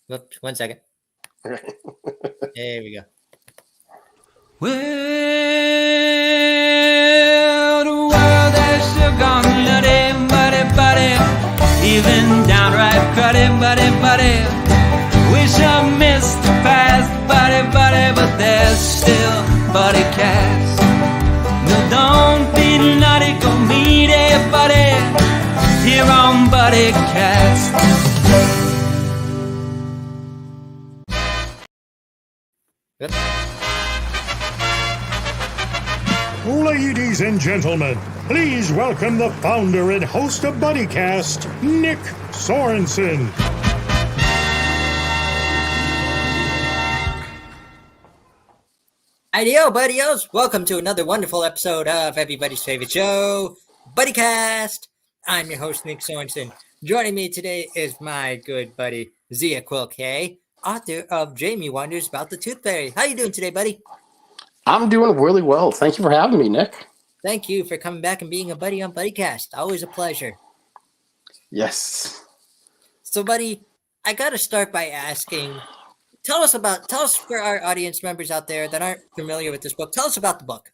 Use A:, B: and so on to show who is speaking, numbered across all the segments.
A: Whoops, 1 second. There we go.
B: Well, the world has still gone nutty, buddy, even downright cruddy, buddy. Wish I missed the past, buddy, but there's still Buddycast. No, don't be naughty, go meet everybody here on Buddycast.
A: Yep.
C: Ladies and gentlemen, please welcome the founder and host of Buddycast, Nick Sorensen.
A: Idio, buddios! Welcome to another wonderful episode of everybody's favorite show, Buddycast. I'm your host, Nick Sorensen. Joining me today is my good buddy, Zia Quill Kay, author of Jaime Wonders about the Tooth Fairy. How you doing today, buddy?
D: I'm doing really well. Thank you for having me, Nick.
A: Thank you for coming back and being a buddy on Buddycast. Always a pleasure.
D: Yes.
A: So, buddy, I got to start by asking, tell us for our audience members out there that aren't familiar with this book, tell us about the book.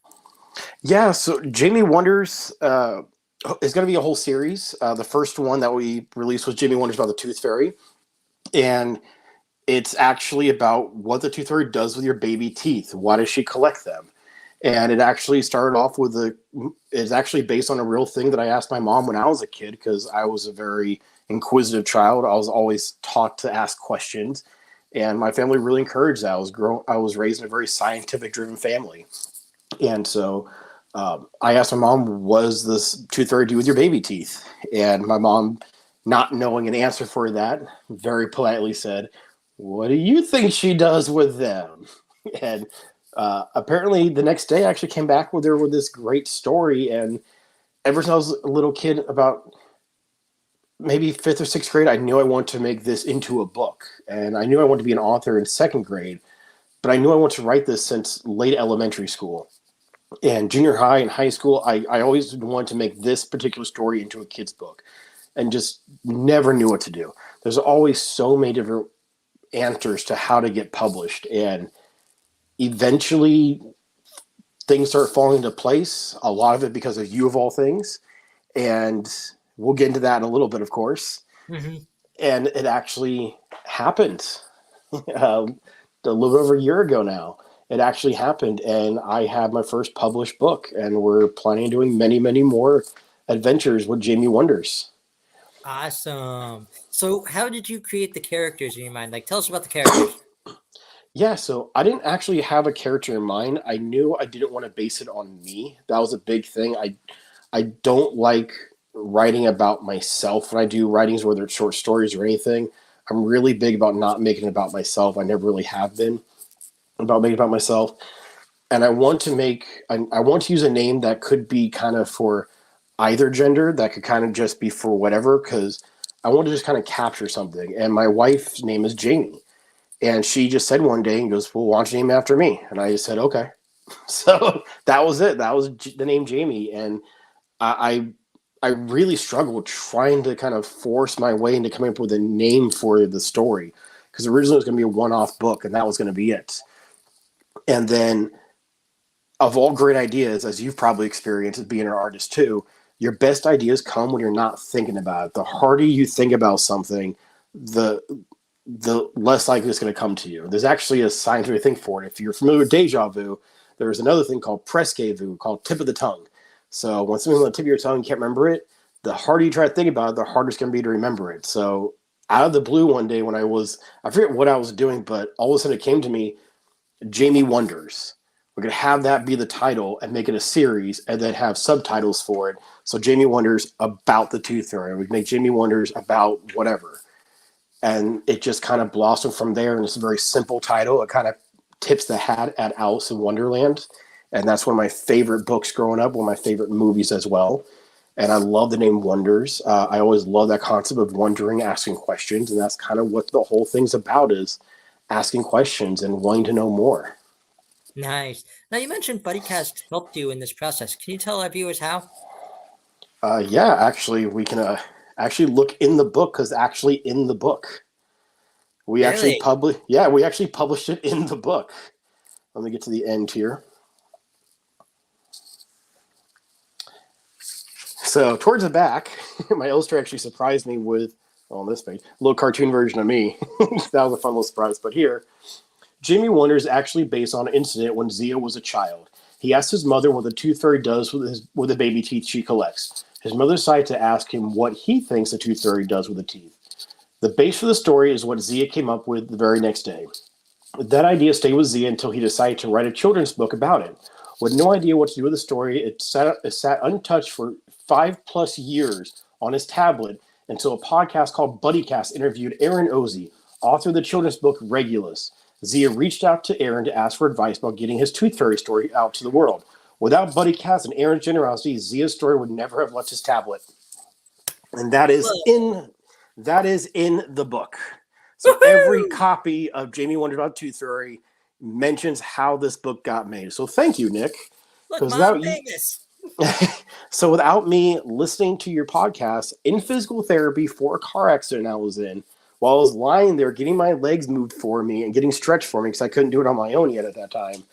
D: Yeah, so Jaime Wonders is going to be a whole series. The first one that we released was Jaime Wonders about the Tooth Fairy. And it's actually about what the Tooth Fairy does with your baby teeth. Why does she collect them? And it actually started off with it's actually based on a real thing that I asked my mom when I was a kid, because I was a very inquisitive child. I was always taught to ask questions, and my family really encouraged that. I was raised in a very scientific driven family. And so I asked my mom, what does this Tooth Fairy do with your baby teeth? And my mom, not knowing an answer for that, very politely said, what do you think she does with them? And apparently the next day I actually came back with her with this great story. And ever since I was a little kid, about maybe 5th or 6th grade, I knew I wanted to make this into a book. And I knew I wanted to be an author in 2nd grade. But I knew I wanted to write this since late elementary school. And junior high and high school, I always wanted to make this particular story into a kid's book. And just never knew what to do. There's always so many different answers to how to get published, and eventually things start falling into place, a lot of it because of you of all things, and we'll get into that in a little bit, of course. Mm-hmm. And it actually happened a little over a year ago now. It actually happened, and I have my first published book, and we're planning on doing many, many more adventures with Jaime Wonders.
A: Awesome. So how did you create the characters in your mind? Like, tell us about the characters.
D: Yeah, so I didn't actually have a character in mind. I knew I didn't want to base it on me. That was a big thing. I don't like writing about myself when I do writings, whether it's short stories or anything. I'm really big about not making it about myself. I never really have been about making it about myself. And I want to use a name that could be kind of for either gender, that could kind of just be for whatever, because I want to just kind of capture something. And my wife's name is Jamie. And she just said one day, and goes, well, why don't you name after me? And I just said, okay. So that was it. That was the name Jamie. And I really struggled trying to kind of force my way into coming up with a name for the story, because originally it was going to be a one-off book, and that was going to be it. And then, of all great ideas, as you've probably experienced as being an artist too, your best ideas come when you're not thinking about it. The harder you think about something, the less likely it's going to come to you. There's actually a scientific thing for it. If you're familiar with deja vu, there's another thing called presque vu, called tip of the tongue. So when something's on the tip of your tongue, you can't remember it, the harder you try to think about it, the harder it's going to be to remember it. So out of the blue one day when I forget what I was doing, but all of a sudden it came to me, Jaime Wonders. We're going to have that be the title and make it a series, and then have subtitles for it. So Jaime Wonders about the Tooth Fairy. We make Jaime Wonders about whatever. And it just kind of blossomed from there. And it's a very simple title. It kind of tips the hat at Alice in Wonderland. And that's one of my favorite books growing up, one of my favorite movies as well. And I love the name Wonders. I always love that concept of wondering, asking questions. And that's kind of what the whole thing's about, is asking questions and wanting to know more.
A: Nice. Now, you mentioned Buddycast helped you in this process. Can you tell our viewers how?
D: Yeah, actually, we can actually look in the book, because actually in the book, We actually
A: Really?
D: published it in the book. Let me get to the end here. So towards the back, my illustrator actually surprised me with, on this page, a little cartoon version of me. That was a fun little surprise. But here, Jaime Wonders is actually based on an incident when Zia was a child. He asked his mother what the tooth fairy does with the baby teeth she collects. His mother decided to ask him what he thinks the tooth fairy does with the teeth. The base for the story is what Zia came up with the very next day. That idea stayed with Zia until he decided to write a children's book about it. With no idea what to do with the story, it sat untouched for 5+ years on his tablet until a podcast called Buddycast interviewed Aaron Ozzie, author of the children's book Regulus. Zia reached out to Aaron to ask for advice about getting his Tooth Fairy story out to the world. Without Buddycast and Aaron's generosity, Zia's story would never have left his tablet. And that is in the book. So every copy of Jaime Wonders about Tooth Fairy mentions how this book got made. So thank you, Nick.
A: Look, Mom, famous.
D: So without me listening to your podcast in physical therapy for a car accident I was in, while I was lying there getting my legs moved for me and getting stretched for me because I couldn't do it on my own yet at that time,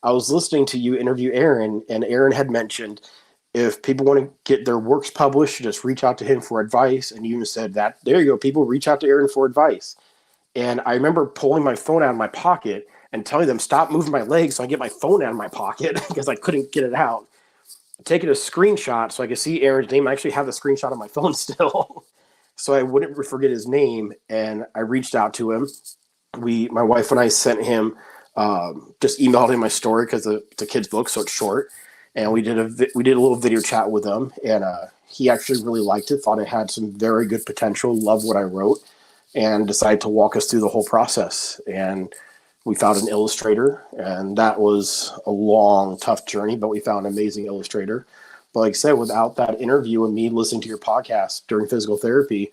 D: I was listening to you interview Aaron, and Aaron had mentioned if people want to get their works published, just reach out to him for advice. And you said that, there you go, people reach out to Aaron for advice. And I remember pulling my phone out of my pocket and telling them, stop moving my legs so I get my phone out of my pocket because I couldn't get it out. Taking a screenshot so I could see Aaron's name. I actually have the screenshot on my phone still. So I wouldn't forget his name. And I reached out to him. My wife and I sent him, just emailed him my story because it's a kid's book, so it's short. And we did a little video chat with him. And he actually really liked it, thought it had some very good potential, loved what I wrote, and decided to walk us through the whole process. And we found an illustrator, and that was a long, tough journey, but we found an amazing illustrator. But like I said, without that interview and me listening to your podcast during physical therapy,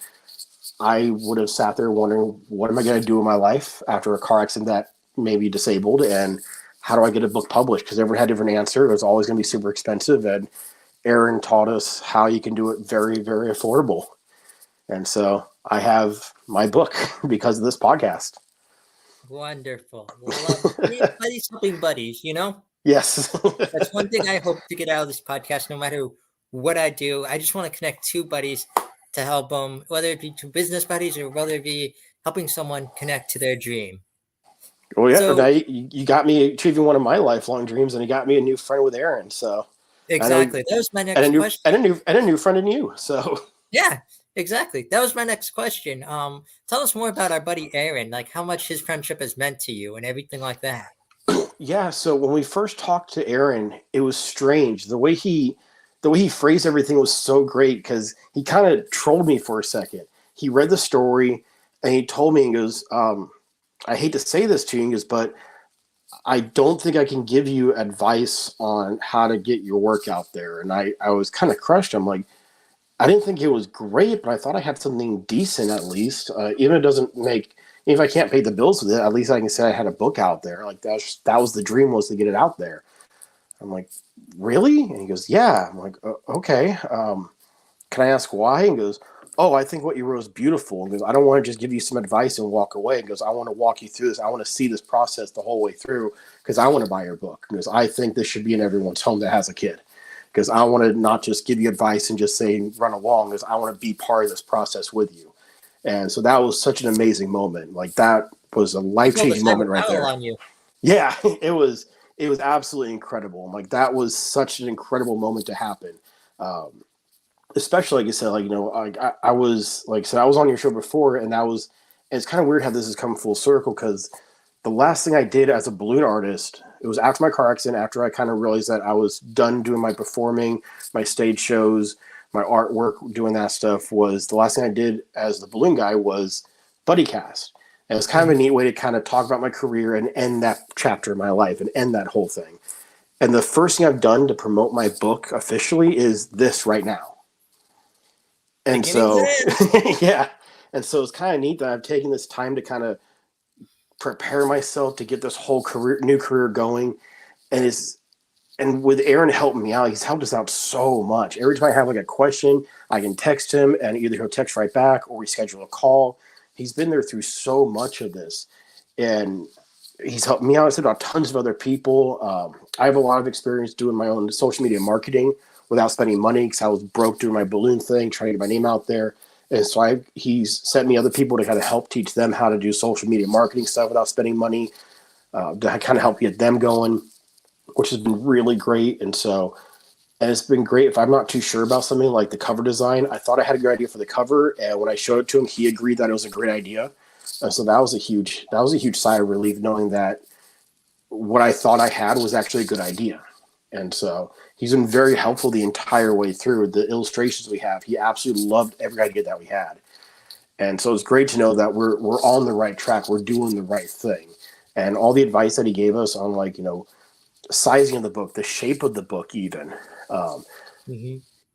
D: I would have sat there wondering, what am I going to do in my life after a car accident that made me disabled, and how do I get a book published? Because everyone had a different answer. It was always going to be super expensive, and Aaron taught us how you can do it very, very affordable. And so I have my book because of this podcast.
A: Wonderful. Buddies helping buddies, you know?
D: Yes.
A: That's one thing I hope to get out of this podcast, no matter what I do. I just want to connect two buddies to help them, whether it be two business buddies or whether it be helping someone connect to their dream.
D: Well, yeah, so, you got me achieving one of my lifelong dreams, and you got me a new friend with Aaron. So
A: exactly. That was my next question.
D: And a new friend in you. So
A: yeah. Exactly. That was my next question. Tell us more about our buddy Aaron, like how much his friendship has meant to you and everything like that.
D: Yeah. So when we first talked to Aaron, it was strange. The way he phrased everything was so great because he kind of trolled me for a second. He read the story and he told me, he goes, I hate to say this to you, he goes, but I don't think I can give you advice on how to get your work out there. And I was kind of crushed. I'm like, I didn't think it was great, but I thought I had something decent at least. Even if it doesn't make, if I can't pay the bills with it, at least I can say I had a book out there. Like that was the dream, was to get it out there. I'm like, really? And he goes, yeah. I'm like, okay. Can I ask why? And he goes, oh, I think what you wrote is beautiful. And he goes, I don't want to just give you some advice and walk away. He goes, I want to walk you through this. I want to see this process the whole way through because I want to buy your book. Because I think this should be in everyone's home that has a kid. Because I want to not just give you advice and just say run along, because I want to be part of this process with you. And so that was such an amazing moment. Like that was a life-changing moment right there.
A: On you.
D: Yeah, it was absolutely incredible. Like that was such an incredible moment to happen. Especially like you said, like, you know, I was like I said, I was on your show before, and it's kind of weird how this has come full circle because the last thing I did as a balloon artist, it was after my car accident, after I kind of realized that I was done doing my performing, my stage shows, my artwork, doing that stuff, was the last thing I did as the balloon guy was Buddycast. And it was kind of a neat way to kind of talk about my career and end that chapter of my life and end that whole thing. And the first thing I've done to promote my book officially is this right now. And so, yeah. And so it's kind of neat that I've taken this time to kind of prepare myself to get this whole new career going. And with Aaron helping me out, he's helped us out so much. Every time I have like a question, I can text him and either he'll text right back or we schedule a call. He's been there through so much of this, and he's helped me out. I've about tons of other people. I have a lot of experience doing my own social media marketing without spending money because I was broke doing my balloon thing, trying to get my name out there. And so he's sent me other people to kind of help teach them how to do social media marketing stuff without spending money, to kind of help get them going, which has been really great. And it's been great. If I'm not too sure about something like the cover design, I thought I had a good idea for the cover. And when I showed it to him, he agreed that it was a great idea. And so that was a huge sigh of relief, knowing that what I thought I had was actually a good idea. And so he's been very helpful the entire way through. The illustrations we have, he absolutely loved every idea that we had. And so it's great to know that we're on the right track. We're doing the right thing. And all the advice that he gave us on, like, sizing of the book, the shape of the book, even.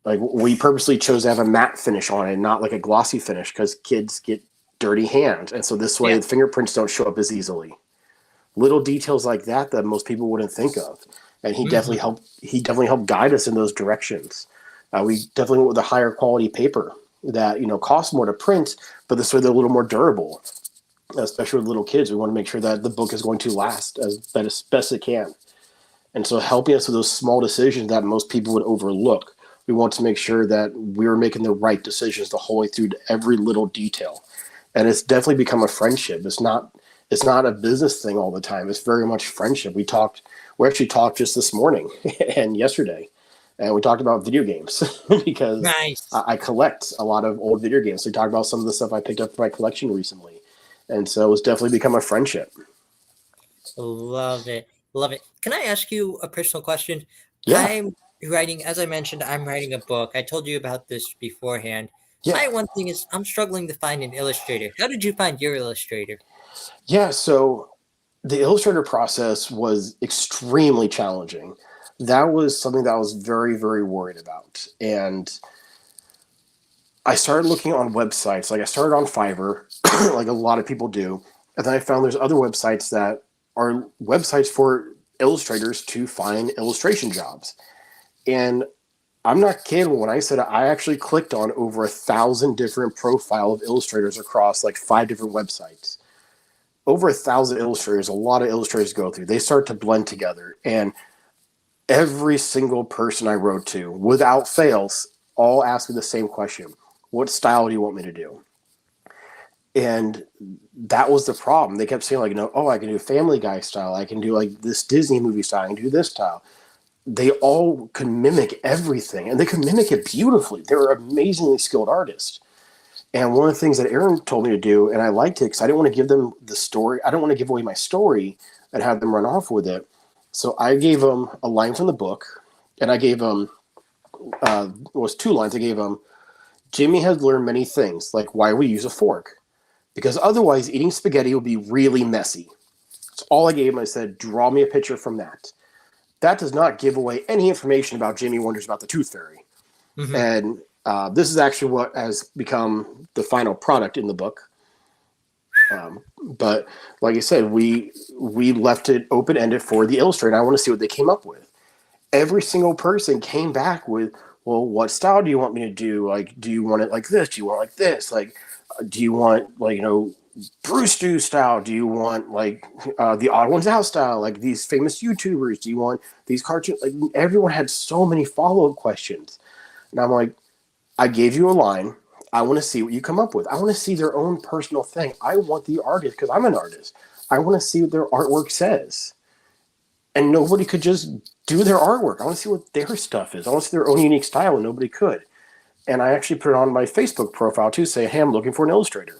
D: Like, we purposely chose to have a matte finish on it, not like a glossy finish, because kids get dirty hands. And so this way the fingerprints don't show up as easily. Little details like that most people wouldn't think of. And he definitely helped guide us in those directions. We definitely went with a higher quality paper that, costs more to print, but this way they're a little more durable, especially with little kids. We want to make sure that the book is going to last as best it can. And so helping us with those small decisions that most people would overlook, we want to make sure that we were making the right decisions the whole way through to every little detail. And it's definitely become a friendship. It's not a business thing all the time. It's very much friendship. We actually talked just this morning and yesterday, and we talked about video games because I collect a lot of old video games. So we talked about some of the stuff I picked up for my collection recently. And so it's definitely become a friendship.
A: Love it. Can I ask you a personal question?
D: Yeah.
A: As I mentioned, I'm writing a book. I told you about this beforehand.
D: Yeah.
A: My one thing is I'm struggling to find an illustrator. How did you find your illustrator?
D: Yeah, so the Illustrator process was extremely challenging. That was something that I was very, very worried about. And I started looking on websites. Like, I started on Fiverr, like a lot of people do. And then I found there's other websites that are websites for illustrators to find illustration jobs. And I'm not kidding when I said I actually clicked on over 1,000 different profile of illustrators across like 5 different websites. Over 1,000 illustrators, a lot of illustrators go through. They start to blend together. And every single person I wrote to, without fails, all asked me the same question. What style do you want me to do? And that was the problem. They kept saying, like, I can do Family Guy style. I can do like this Disney movie style. I can do this style. They all could mimic everything, and they could mimic it beautifully. They were amazingly skilled artists. And one of the things that Aaron told me to do, and I liked it because I didn't want to give them the story. I don't want to give away my story and have them run off with it. So I gave them a line from the book, and I gave them, it was 2 lines. I gave them, Jimmy has learned many things, like why we use a fork, because otherwise eating spaghetti would be really messy. That's all I gave him. I said, draw me a picture from that. That does not give away any information about Jaime Wonders about the Tooth Fairy. And this is actually what has become the final product in the book. But like I said, we left it open-ended for the illustrator. I want to see what they came up with. Every single person came back with, well, what style do you want me to do? Like, do you want it like this? Do you want it like this? Like, do you want, like, Bruce Stew style? Do you want like the Odd Ones Out style? Like these famous YouTubers? Do you want these cartoons? Like, everyone had so many follow-up questions. And I'm like, I gave you a line. I want to see what you come up with. I want to see their own personal thing. I want the artist, because I'm an artist. I want to see what their artwork says. And nobody could just do their artwork. I want to see what their stuff is. I want to see their own unique style, and nobody could. And I actually put it on my Facebook profile too, say, hey, I'm looking for an illustrator.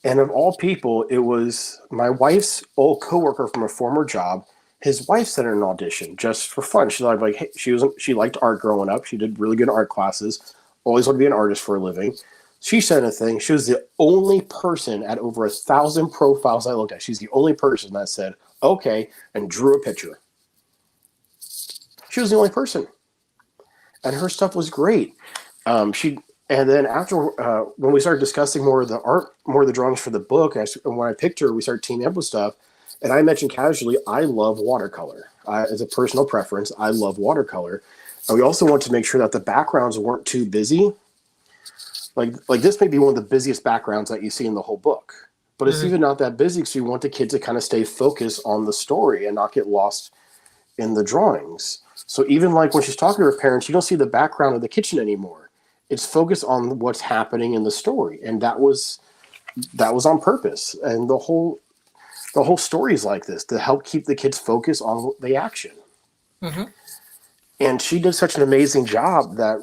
D: And of all people, it was my wife's old coworker from a former job. His wife sent her an audition just for fun. She liked, hey, she liked art growing up. She did really good art classes. Always wanted to be an artist for a living. She sent a thing. She was the only person at over 1,000 profiles I looked at. She's the only person that said, okay, and drew a picture. She was the only person. And her stuff was great. And then after, when we started discussing more of the art, more of the drawings for the book, and when I picked her, we started teaming up with stuff. And I mentioned casually, I love watercolor. As a personal preference, I love watercolor. And we also want to make sure that the backgrounds weren't too busy. like this may be one of the busiest backgrounds that you see in the whole book, but it's even not that busy because you want the kid to kind of stay focused on the story and not get lost in the drawings. So even like when she's talking to her parents, you don't see the background of the kitchen anymore. It's focused on what's happening in the story, and that was on purpose. And the whole story is like this to help keep the kids focused on the action. And she did such an amazing job that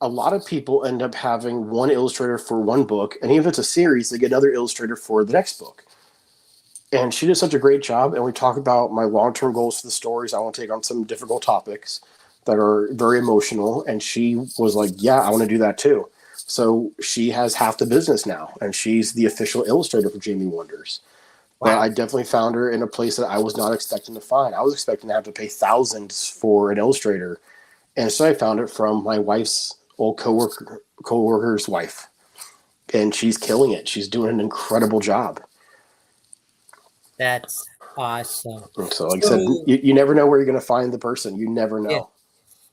D: a lot of people end up having one illustrator for one book, and even if it's a series, they get another illustrator for the next book. And she did such a great job. And we talk about my long-term goals for the stories. I want to take on some difficult topics that are very emotional. And she was like, yeah, I want to do that too. So she has half the business now, and she's the official illustrator for Jaime Wonders. Wow. But I definitely found her in a place that I was not expecting to find. I was expecting to have to pay thousands for an illustrator. And so I found it from my wife's old coworker's wife. And she's killing it. She's doing an incredible job.
A: That's awesome.
D: So, like I said, you never know where you're going to find the person. You never know.
A: Yeah.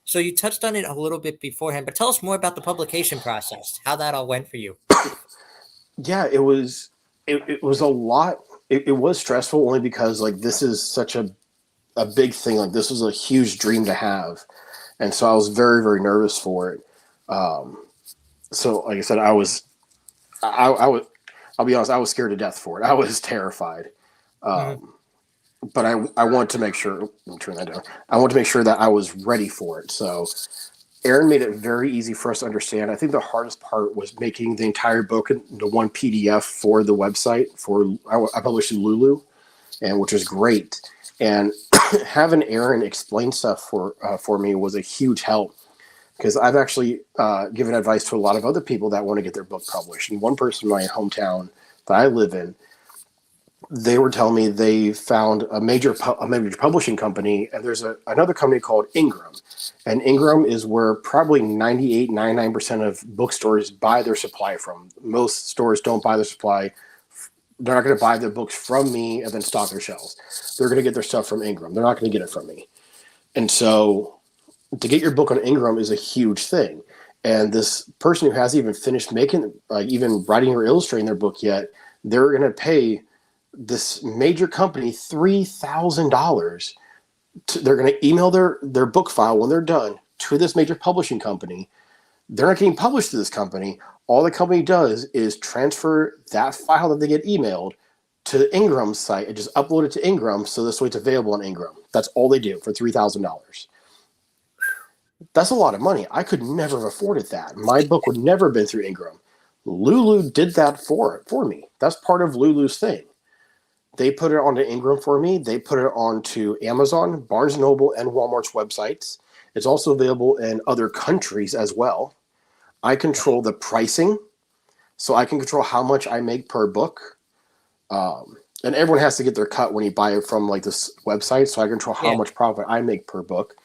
A: So you touched on it a little bit beforehand, but tell us more about the publication process, how that all went for you.
D: Yeah, it was a lot. It was stressful only because like this is such a big thing. Like this was a huge dream to have. And so I was very, very nervous for it. So like I said, I'll be honest, I was scared to death for it. I was terrified. But I want to make sure, let me turn that down. I want to make sure that I was ready for it. So Aaron made it very easy for us to understand. I think the hardest part was making the entire book into one PDF for the website. I published in Lulu, and which was great. And having Aaron explain stuff for me was a huge help, because I've actually given advice to a lot of other people that want to get their book published. And one person in my hometown that I live in, they were telling me they found a major publishing company, and there's another company called Ingram. And Ingram is where probably 99% of bookstores buy their supply from. Most stores don't buy their supply. They're not going to buy their books from me and then stock their shelves. They're going to get their stuff from Ingram. They're not going to get it from me. And so to get your book on Ingram is a huge thing. And this person who hasn't even finished even writing or illustrating their book yet, they're going to pay this major company $3,000. They're going to email their book file when they're done to this major publishing company. They're not getting published to this company. All the company does is transfer that file that they get emailed to the Ingram site and just upload it to Ingram, so this way it's available on Ingram. That's all they do for $3,000. That's a lot of money. I could never have afforded that. My book would never have been through Ingram. Lulu did that for me. That's part of Lulu's thing. They put it onto Ingram for me. They put it onto Amazon, Barnes & Noble, and Walmart's websites. It's also available in other countries as well. I control the pricing, so I can control how much I make per book. And everyone has to get their cut when you buy it from like this website, so I control how much profit I make per book.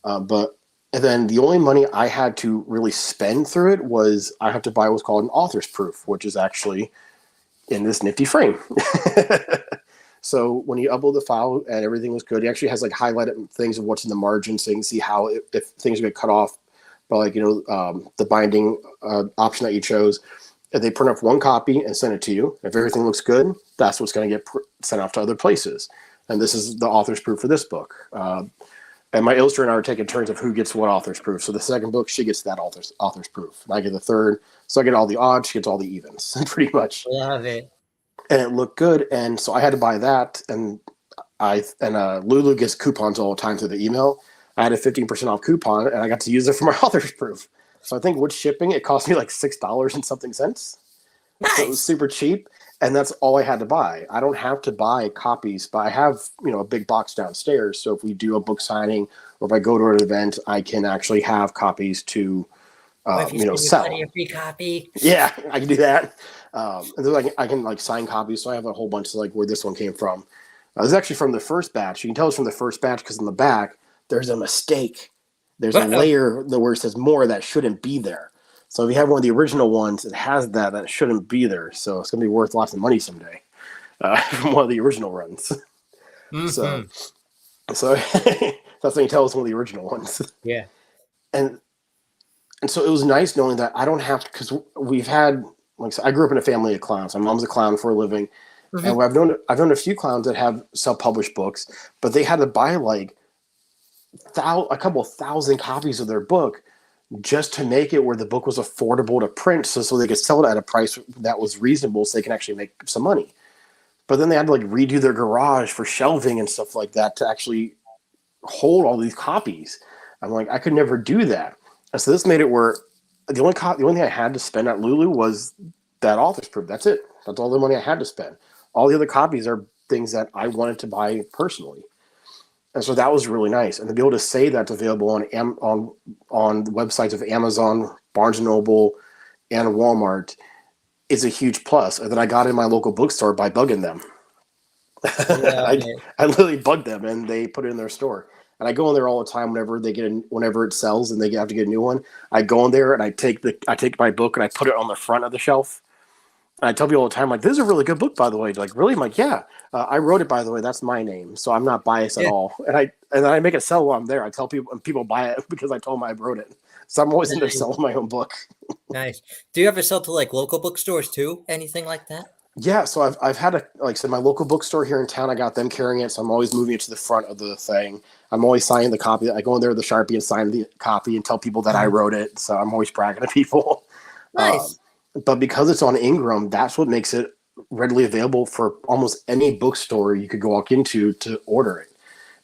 D: And then the only money I had to really spend through it was I have to buy what's called an author's proof, which is actually in this nifty frame. So when you upload the file and everything was good, it actually has like highlighted things of what's in the margin, so you can see how if things get cut off by like, the binding option that you chose. If they print off one copy and send it to you, if everything looks good, that's what's going to get sent off to other places. And this is the author's proof for this book. And my illustrator and I are taking turns of who gets what author's proof. So the second book, she gets that author's proof. And I get the third. So I get all the odds, she gets all the evens, pretty much.
A: Love it.
D: And it looked good. And so I had to buy that. And Lulu gets coupons all the time through the email. I had a 15% off coupon, and I got to use it for my author's proof. So I think with shipping, it cost me like $6 and something cents. Nice. So it was super cheap. And that's all I had to buy. I don't have to buy copies, but I have, a big box downstairs. So if we do a book signing or if I go to an event, I can actually have copies to, sell.
A: A free copy.
D: Yeah, I can do that. And then I can sign copies. So I have a whole bunch of where this one came from. This is actually from the first batch. You can tell it's from the first batch because in the back, there's a mistake. There's a layer where it says more that shouldn't be there. So if you have one of the original ones, it has that shouldn't be there. So it's going to be worth lots of money someday from one of the original runs. Mm-hmm. So that's when you tell us one of the original ones.
A: Yeah.
D: And And so it was nice knowing that I don't have to, because we've had, like I said, I grew up in a family of clowns. My mom's a clown for a living.
A: Mhm.
D: And I've known a few clowns that have self-published books, but they had to buy like a couple thousand copies of their book just to make it where the book was affordable to print, so they could sell it at a price that was reasonable, so they can actually make some money. But then they had to like redo their garage for shelving and stuff like that to actually hold all these copies. I'm like, I could never do that. And so this made it where the only thing I had to spend at Lulu was that author's proof. That's it. That's all the money I had to spend. All the other copies are things that I wanted to buy personally. And so that was really nice. And to be able to say that's available on the websites of Amazon, Barnes and Noble, and Walmart is a huge plus. And then I got in my local bookstore by bugging them.
A: Love
D: I
A: it.
D: literally bugged them, and they put it in their store. And I go in there all the time whenever whenever it sells and they have to get a new one. I go in there and I take my book and I put it on the front of the shelf. And I tell people all the time, like, this is a really good book, by the way. Like, really? I'm like, yeah. I wrote it, by the way. That's my name, so I'm not biased at
A: Yeah.
D: all. And then I make it sell while I'm there. I tell people, and people buy it because I told them I wrote it. So I'm always in there
A: Nice.
D: selling my own book.
A: Nice. Do you ever sell to like local bookstores too? Anything like that?
D: Yeah, so I've had like I said, my local bookstore here in town. I got them carrying it, so I'm always moving it to the front of the thing. I'm always signing the copy. I go in there with the Sharpie and sign the copy and tell people that I wrote it. So I'm always bragging to people.
A: Nice.
D: But because it's on Ingram, that's what makes it readily available for almost any bookstore you could go walk into to order it.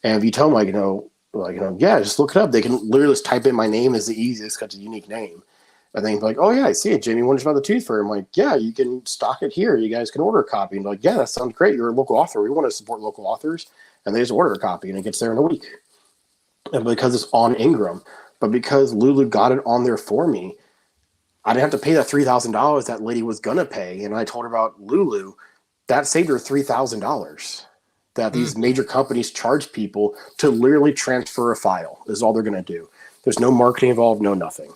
D: And if you tell them, yeah, just look it up. They can literally just type in my name is the easiest because it's a unique name. And then like, oh yeah, I see it. Jaime Wonders about the Tooth Fairy. I'm like, yeah, you can stock it here. You guys can order a copy. And like, yeah, that sounds great. You're a local author. We want to support local authors. And they just order a copy and it gets there in a week. And because it's on Ingram, but because Lulu got it on there for me, I didn't have to pay that $3,000 that lady was gonna pay. And I told her about Lulu. That saved her $3,000 that these major companies charge people to literally transfer a file is all they're gonna do. There's no marketing involved, no nothing.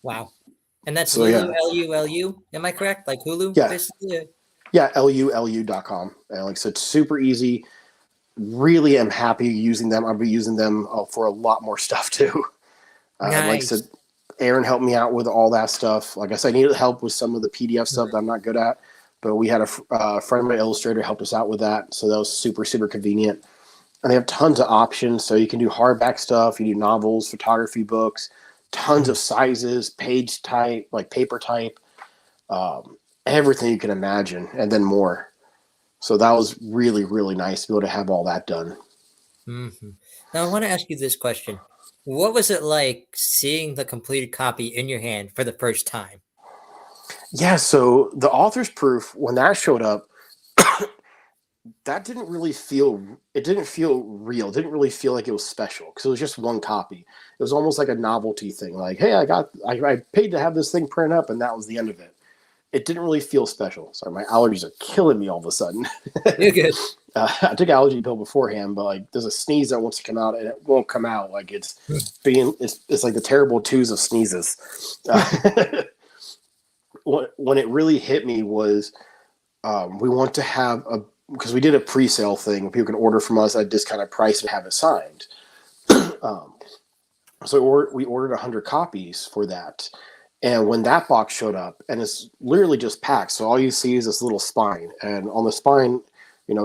A: Wow. And that's
D: So,
A: Lulu,
D: yeah.
A: Lulu. Am I correct? Like Hulu?
D: Yeah.
A: Basically?
D: Yeah, lulu.com. And like I said, super easy. Really am happy using them. I'll be using them for a lot more stuff too. Like I
A: Nice.
D: said, Aaron helped me out with all that stuff. Like I said, I needed help with some of the PDF stuff that I'm not good at, but we had a friend of my illustrator helped us out with that. So that was super, super convenient. And they have tons of options. So you can do hardback stuff. You do novels, photography books, tons of sizes, page type, like paper type, everything you can imagine, and then more. So that was really, really nice to be able to have all that done.
A: Mm-hmm. Now I want to ask you this question. What was it like seeing the completed copy in your hand for the first time?
D: Yeah, so the author's proof, when that showed up, that didn't really feel, it didn't feel real. It didn't really feel like it was special because it was just one copy. It was almost like a novelty thing. Like, hey, I paid to have this thing print up and that was the end of it. It didn't really feel special. Sorry, my allergies are killing me all of a sudden.
A: You're good.
D: I took an allergy pill beforehand, but like there's a sneeze that wants to come out and it won't come out. Like it's like the terrible twos of sneezes. When it really hit me was we want to have because we did a pre-sale thing where people can order from us at a discounted price and have it signed. So we ordered 100 copies for that. And when that box showed up, and it's literally just packed, so all you see is this little spine, and on the spine,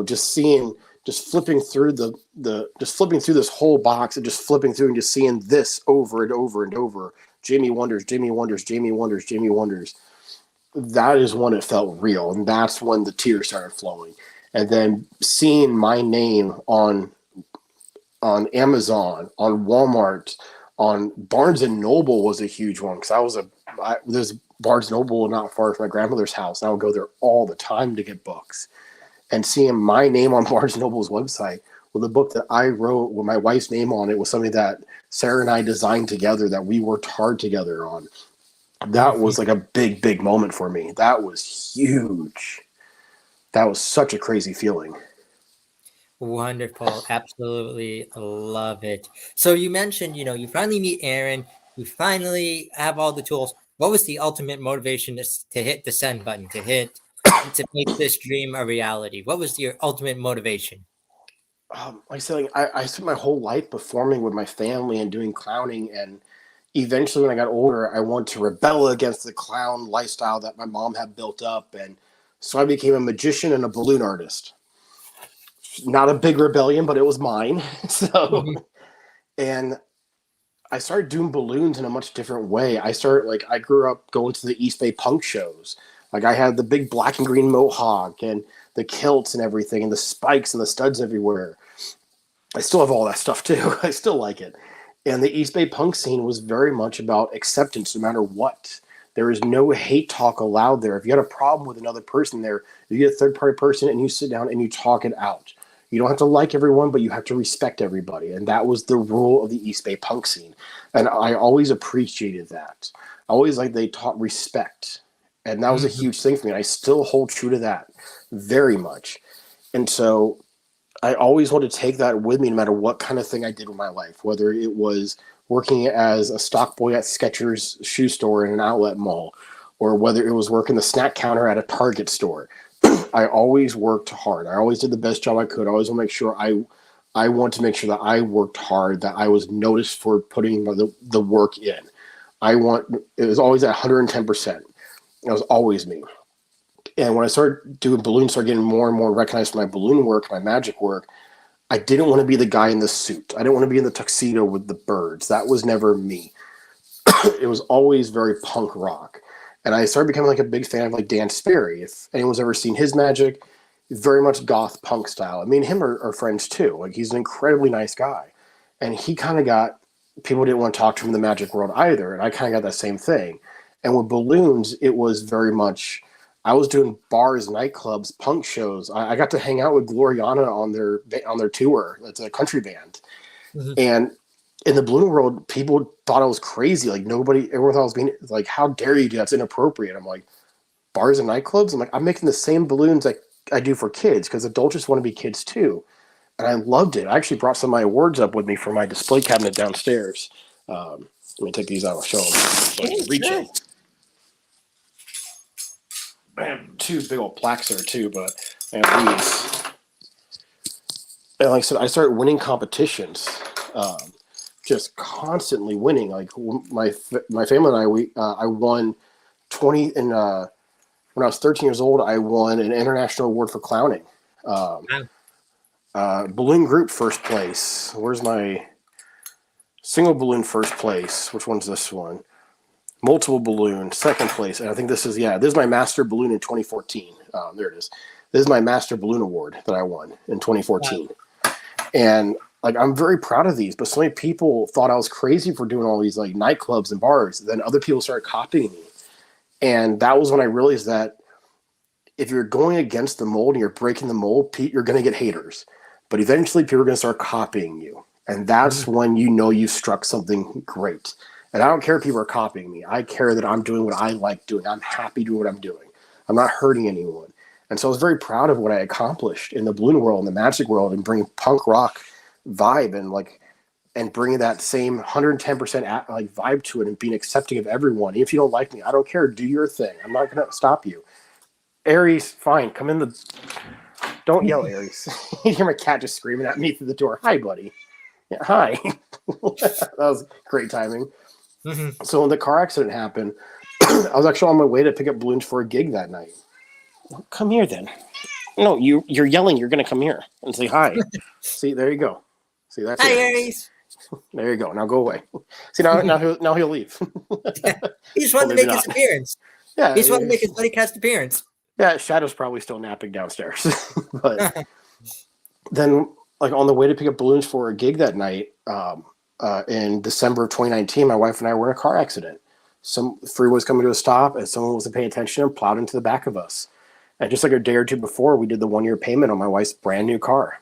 D: just flipping through flipping through this whole box and just flipping through and just seeing this over and over and over. Jaime Wonders, Jaime Wonders, Jaime Wonders, Jaime Wonders. That is when it felt real, and that's when the tears started flowing. And then seeing my name on Amazon, on Walmart, on Barnes and Noble was a huge one because there's Barnes and Noble not far from my grandmother's house, and I would go there all the time to get books. And seeing my name on Barnes and Noble's website with a book that I wrote with my wife's name on it was something that Sarah and I designed together that we worked hard together on. That was like a big, big moment for me. That was huge. That was such a crazy feeling.
A: Wonderful. Absolutely love it. So you mentioned, you finally meet Aaron, you finally have all the tools. What was the ultimate motivation to hit the send button, to make this dream a reality? What was your ultimate motivation?
D: Like I said, I spent my whole life performing with my family and doing clowning, and eventually, when I got older, I wanted to rebel against the clown lifestyle that my mom had built up. And so I became a magician and a balloon artist. Not a big rebellion, but it was mine. So, and I started doing balloons in a much different way. I grew up going to the East Bay punk shows. Like I had the big black and green mohawk and the kilts and everything and the spikes and the studs everywhere. I still have all that stuff too. I still like it. And the East Bay punk scene was very much about acceptance no matter what. There is no hate talk allowed there. If you had a problem with another person there, you get a third party person and you sit down and you talk it out. You don't have to like everyone, but you have to respect everybody. And that was the rule of the East Bay punk scene. And I always appreciated that. I always like they taught respect. And that was a huge thing for me. And I still hold true to that very much. And so I always want to take that with me no matter what kind of thing I did with my life, whether it was working as a stock boy at Skechers shoe store in an outlet mall, or whether it was working the snack counter at a Target store. I always worked hard. I always did the best job I could. I always want to make sure I want to make sure that I worked hard, that I was noticed for putting the work in. It was always at 110%. That was always me. And when I started doing balloons, started getting more and more recognized for my balloon work, my magic work, I didn't want to be the guy in the suit. I didn't want to be in the tuxedo with the birds. That was never me. It was always very punk rock. And I started becoming like a big fan of like Dan Sperry. If anyone's ever seen his magic, very much goth punk style. I mean, him are friends too. Like he's an incredibly nice guy. And he kind of got, people didn't want to talk to him in the magic world either. And I kind of got that same thing. And with balloons, it was very much, I was doing bars, nightclubs, punk shows. I got to hang out with Gloriana on their tour. It's a country band. And in the balloon world, people thought I was crazy. Like everyone thought I was being like, how dare you do that? It's inappropriate. I'm like, bars and nightclubs? I'm like, I'm making the same balloons like I do for kids because adults just want to be kids too. And I loved it. I actually brought some of my awards up with me for my display cabinet downstairs. Let me take these out. I'll show them. So I can reach it. I have two big old plaques there too, but I have these. And like I said, I started winning competitions, just constantly winning. Like my family and I won 20 and when I was 13 years old, I won an international award for clowning. Balloon group first place. Where's my single balloon first place? Which one's this one? Multiple balloon second place. And I think this is my master balloon in 2014. There it is. This is my master balloon award that I won in 2014. Wow. And like, I'm very proud of these, but so many people thought I was crazy for doing all these like nightclubs and bars. Then other people started copying me. And that was when I realized that if you're going against the mold and you're breaking the mold, you're going to get haters. But eventually people are going to start copying you. And that's when you know you've struck something great. And I don't care if people are copying me. I care that I'm doing what I like doing. I'm happy doing what I'm doing. I'm not hurting anyone. And so I was very proud of what I accomplished in the balloon world and the magic world and bringing punk rock vibe and bringing that same 110% like vibe to it and being accepting of everyone. If you don't like me, I don't care. Do your thing. I'm not going to stop you. Aries, fine. Come in don't yell, Aries. You hear my cat just screaming at me through the door. Hi, buddy. Yeah, hi. That was great timing. So when the car accident happened, I was actually on my way to pick up balloons for a gig that night. Well, come here then. No, you're yelling. You're going to come here and say hi. See, there you go. See, that's
A: hi, Aries.
D: There you go. Now go away. See, now he'll leave.
A: He just wanted to make his appearance.
D: Yeah,
A: he just wanted to make his Buddycast appearance.
D: Yeah, Shadow's probably still napping downstairs. But then, like on the way to pick up balloons for a gig that night, in December of 2019, my wife and I were in a car accident. Some freeway was coming to a stop, and someone wasn't paying attention and plowed into the back of us. And just like a day or two before, we did the 1-year payment on my wife's brand new car.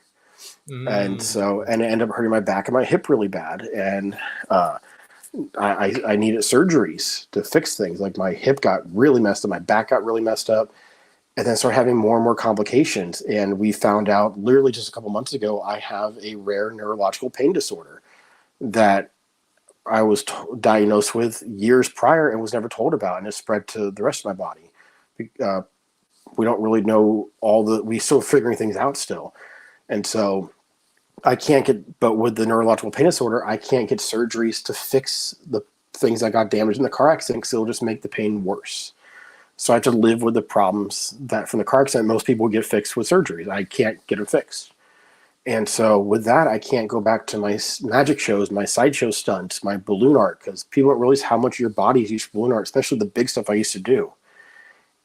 D: And it ended up hurting my back and my hip really bad. And I needed surgeries to fix things. Like my hip got really messed up. My back got really messed up. And then started having more and more complications. And we found out literally just a couple months ago, I have a rare neurological pain disorder that I was diagnosed with years prior and was never told about. And it spread to the rest of my body. We don't really know we're still figuring things out still. And so but with the neurological pain disorder, I can't get surgeries to fix the things that got damaged in the car accident because it'll just make the pain worse. So I have to live with the problems that from the car accident, most people get fixed with surgeries. I can't get them fixed. And so with that, I can't go back to my magic shows, my sideshow stunts, my balloon art, because people don't realize how much your body is used for balloon art, especially the big stuff I used to do.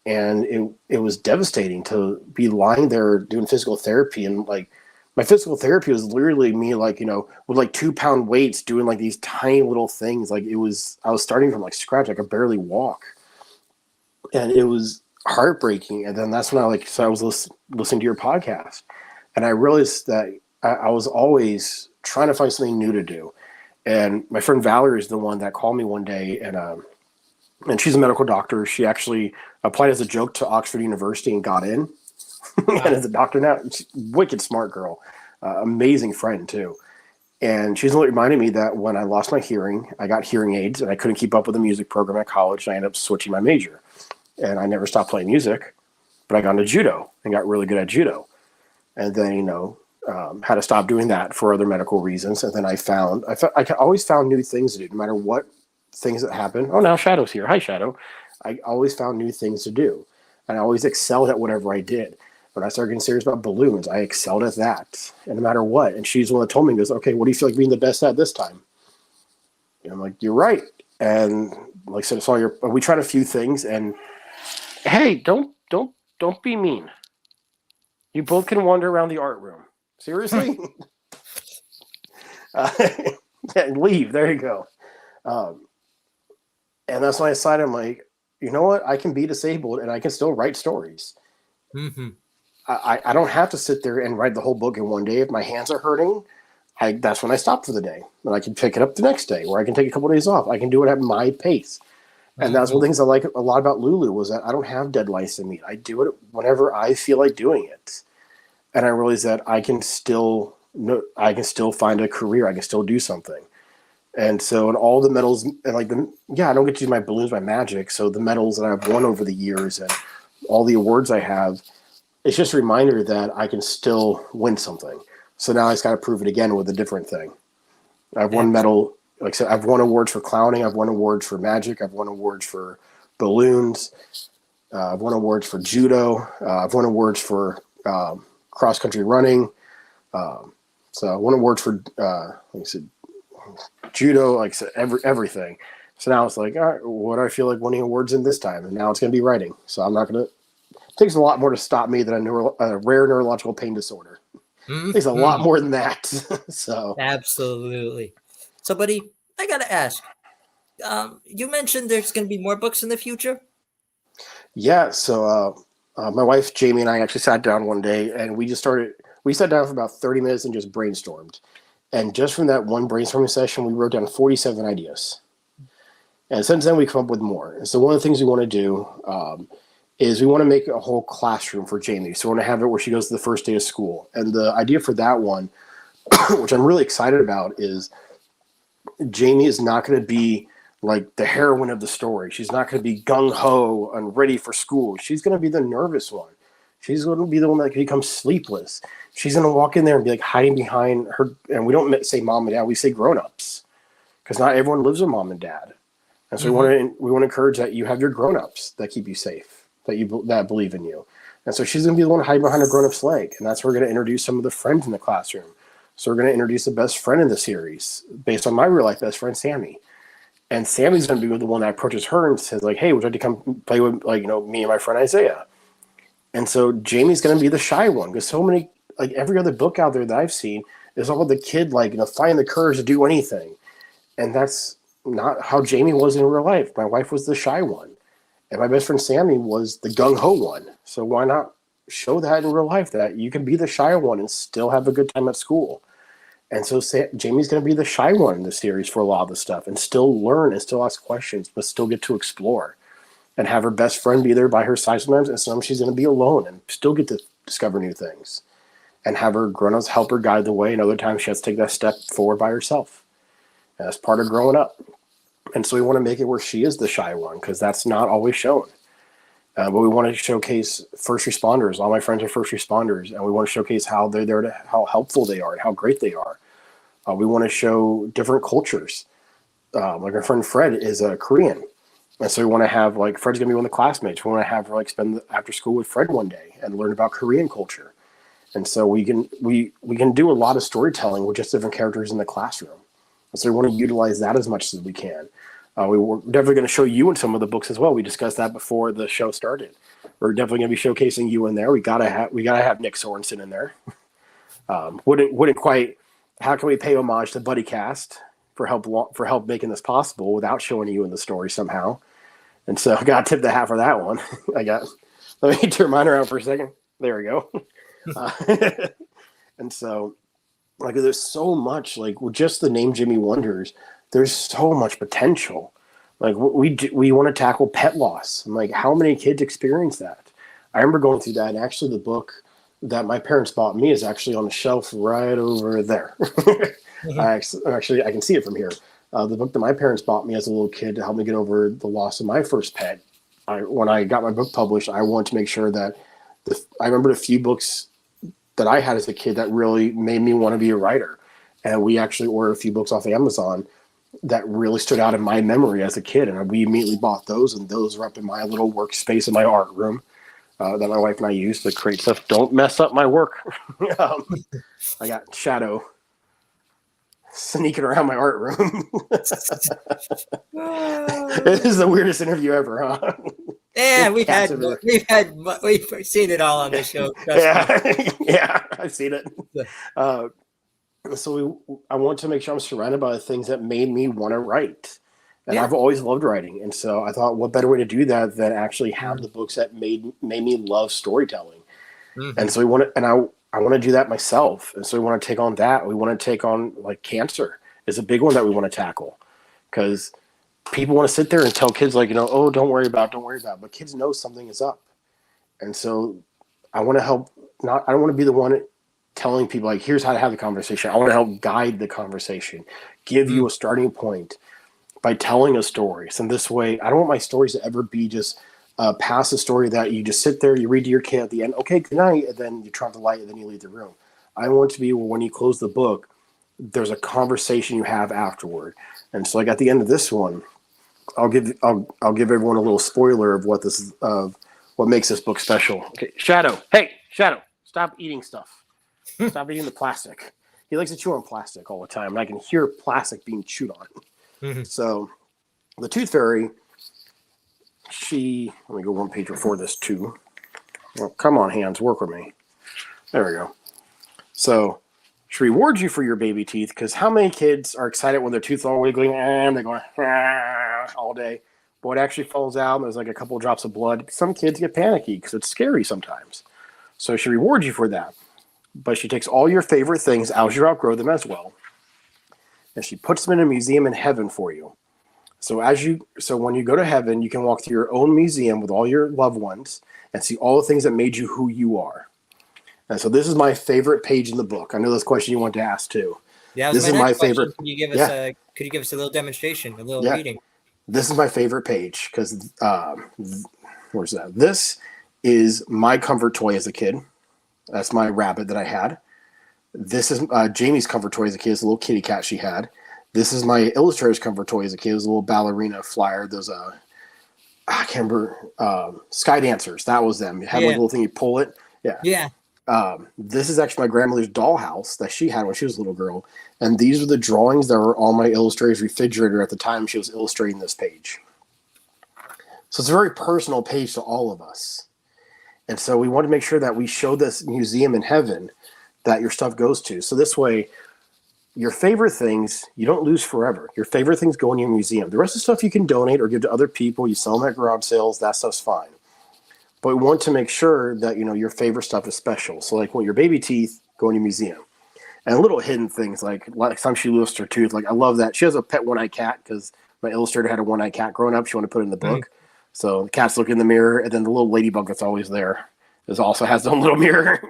D: And it was devastating to be lying there doing physical therapy. And like my physical therapy was literally me, like, you know, with like 2-pound weights doing like these tiny little things. Like I was starting from like scratch. I could barely walk. And it was heartbreaking. And then that's when I was listening to your podcast. And I realized that I was always trying to find something new to do. And my friend Valerie is the one that called me one day, and she's a medical doctor. She actually applied as a joke to Oxford University and got in. And as a doctor now, she's a wicked smart girl, amazing friend too. And she's reminded me that when I lost my hearing, I got hearing aids and I couldn't keep up with the music program at college. And I ended up switching my major. And I never stopped playing music, but I got into judo and got really good at judo. And then, you know, had to stop doing that for other medical reasons. And then I always found new things to do, no matter what things that happen. Oh, now Shadow's here. Hi, Shadow. I always found new things to do. And I always excelled at whatever I did. When I started getting serious about balloons, I excelled at that. And no matter what. And she's the one that told me, goes, okay, what do you feel like being the best at this time? And I'm like, you're right. And like I said, we tried a few things. And hey, don't be mean. You both can wander around the art room. Seriously? Leave. There you go. And that's when I decided, I'm like, you know what? I can be disabled and I can still write stories.
A: Mm-hmm.
D: I don't have to sit there and write the whole book in one day. If my hands are hurting, that's when I stop for the day. And I can pick it up the next day, or I can take a couple of days off. I can do it at my pace. And that's one of the things I like a lot about Lulu was that I don't have deadlines to meet. I do it whenever I feel like doing it. And I realized that I can still find a career. I can still do something. And so, and all the medals, and I don't get to use my balloons by magic. So the medals that I've won over the years and all the awards I have, it's just a reminder that I can still win something. So now I just got to prove it again with a different thing. I've won medal. Like I said, I've won awards for clowning. I've won awards for magic. I've won awards for balloons. I've won awards for judo. I've won awards for cross-country running. So I won awards for, like I said, judo, like I said, everything. So now it's like, all right, what do I feel like winning awards in this time? And now it's going to be writing. So I'm not going to, it takes a lot more to stop me than a rare neurological pain disorder.
A: Mm-hmm.
D: It takes a lot more than that. So
A: absolutely. So, buddy, I got to ask, you mentioned there's going to be more books in the future?
D: Yeah. So my wife, Jamie, and I actually sat down one day and we sat down for about 30 minutes and just brainstormed. And just from that one brainstorming session, we wrote down 47 ideas. And since then, we come up with more. And so one of the things we want to do is we want to make a whole classroom for Jamie. So we want to have it where she goes to the first day of school. And the idea for that one, which I'm really excited about, is Jamie is not going to be like the heroine of the story. She's not going to be gung-ho and ready for school. She's going to be the nervous one. She's going to be the one that becomes sleepless. She's going to walk in there and be like hiding behind her. And we don't say mom and dad, we say grown-ups, because not everyone lives with mom and dad. And so we want to encourage that you have your grown-ups that keep you safe, that believe in you. And so she's going to be the one hiding behind a grown-up's leg. And that's where we're going to introduce some of the friends in the classroom. So we're going to introduce the best friend in the series based on my real life best friend, Sammy. And Sammy's going to be the one that approaches her and says like, hey, would you like to come play with me and my friend Isaiah? And so Jamie's going to be the shy one, because so many, like every other book out there that I've seen is all about the kid, finding the courage to do anything. And that's not how Jamie was in real life. My wife was the shy one. And my best friend Sammy was the gung-ho one. So why not show that in real life, that you can be the shy one and still have a good time at school? And so Jamie's going to be the shy one in the series for a lot of the stuff, and still learn and still ask questions, but still get to explore and have her best friend be there by her side sometimes. And sometimes she's going to be alone and still get to discover new things, and have her grown-ups help her guide the way. And other times she has to take that step forward by herself. And that's part of growing up. And so we want to make it where she is the shy one, because that's not always shown. But we want to showcase first responders. All my friends are first responders, and we want to showcase how they're there, how helpful they are, and how great they are. We want to show different cultures. like our friend Fred is a Korean. And so we want to have like Fred's going to be one of the classmates. We want to have her like spend after school with Fred one day and learn about Korean culture. And so we can do a lot of storytelling with just different characters in the classroom. And so we want to utilize that as much as we can. We're definitely going to show you in some of the books as well. We discussed that before the show started. We're definitely going to be showcasing you in there. We gotta have Nick Sorensen in there. Wouldn't quite. How can we pay homage to Buddycast for help making this possible without showing you in the story somehow? And so I got to tip the hat for that one. Let me turn mine around for a second. There we go. And so, like, there's so much, like, with just the name Jaime Wonders, there's so much potential. Like, we want to tackle pet loss. And, like, how many kids experience that? I remember going through that, and actually the book that my parents bought me is actually on the shelf right over there. Actually, I can see it from here. The book that my parents bought me as a little kid to help me get over the loss of my first pet. When I got my book published, I wanted to make sure that I remembered a few books that I had as a kid that really made me want to be a writer. And we actually ordered a few books off of Amazon that really stood out in my memory as a kid. And we immediately bought those, and those are up in my little workspace in my art room that my wife and I use to create stuff. Don't mess up my work. I got Shadow sneaking around my art room. This is the weirdest interview ever, huh?
A: Yeah, we've seen it all on the show.
D: Yeah, I've seen it. So I want to make sure I'm surrounded by the things that made me want to write. And I've always loved writing. And so I thought, what better way to do that than actually have the books that made me love storytelling. Mm-hmm. And so I want to do that myself. And so we want to take on that. We want to take on, like, cancer is a big one that we want to tackle, because people want to sit there and tell kids, like, oh, don't worry about it. But kids know something is up. And so I want to help. I don't want to be the one telling people, like, here's how to have the conversation. I want to help guide the conversation, give you a starting point by telling a story. So in this way, I don't want my stories to ever be just past a story that you just sit there, you read to your kid at the end, okay, good night, and then you turn off the light and then you leave the room. I want to be when you close the book, there's a conversation you have afterward. And so, like, at the end of this one, I'll give everyone a little spoiler of what makes this book special. Okay, Shadow. Hey, Shadow, stop eating stuff. Stop eating the plastic. He likes to chew on plastic all the time, and I can hear plastic being chewed on. Mm-hmm. So the Tooth Fairy, let me go one page before this too. Well, come on, hands, work with me. There we go. So she rewards you for your baby teeth, because how many kids are excited when their teeth are all wiggling and they're going all day? But it actually falls out and there's like a couple of drops of blood. Some kids get panicky because it's scary sometimes. So she rewards you for that. But she takes all your favorite things as you outgrow them as well, and she puts them in a museum in heaven for you. So when you go to heaven, you can walk through your own museum with all your loved ones and see all the things that made you who you are. And so this is my favorite page in the book. I know this question you wanted to ask too.
A: Yeah,
D: this is my favorite.
A: Could you give us a little demonstration, a little reading?
D: This is my favorite page because where's that? This is my comfort toy as a kid. That's my rabbit that I had. This is Jamie's comfort toy as a kid. It's a little kitty cat she had. This is my illustrator's comfort toy as a kid. It was a little ballerina flyer. Those I can't remember, Sky Dancers. That was them. You had like a little thing, you pull it. Yeah.
A: Yeah.
D: This is actually my grandmother's dollhouse that she had when she was a little girl. And these are the drawings that were on my illustrator's refrigerator at the time she was illustrating this page. So it's a very personal page to all of us. And so we want to make sure that we show this museum in heaven that your stuff goes to. So this way, your favorite things, you don't lose forever. Your favorite things go in your museum. The rest of the stuff you can donate or give to other people. You sell them at garage sales. That stuff's fine. But we want to make sure that, your favorite stuff is special. So like when your baby teeth go in your museum. And little hidden things like time she lost her tooth. Like I love that. She has a pet one-eyed cat because my illustrator had a one-eyed cat growing up. She wanted to put it in the book. So the cats look in the mirror, and then the little ladybug that's always there also has its own little mirror.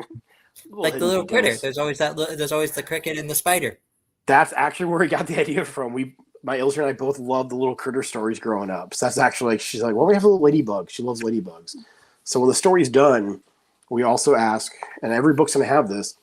A: Like the little critter. There's always the cricket and the spider.
D: That's actually where we got the idea from. My illustrator and I both loved the little critter stories growing up. So that's actually she's like, well, we have a little ladybug. She loves ladybugs. So when the story's done, we also ask, and every book's going to have this,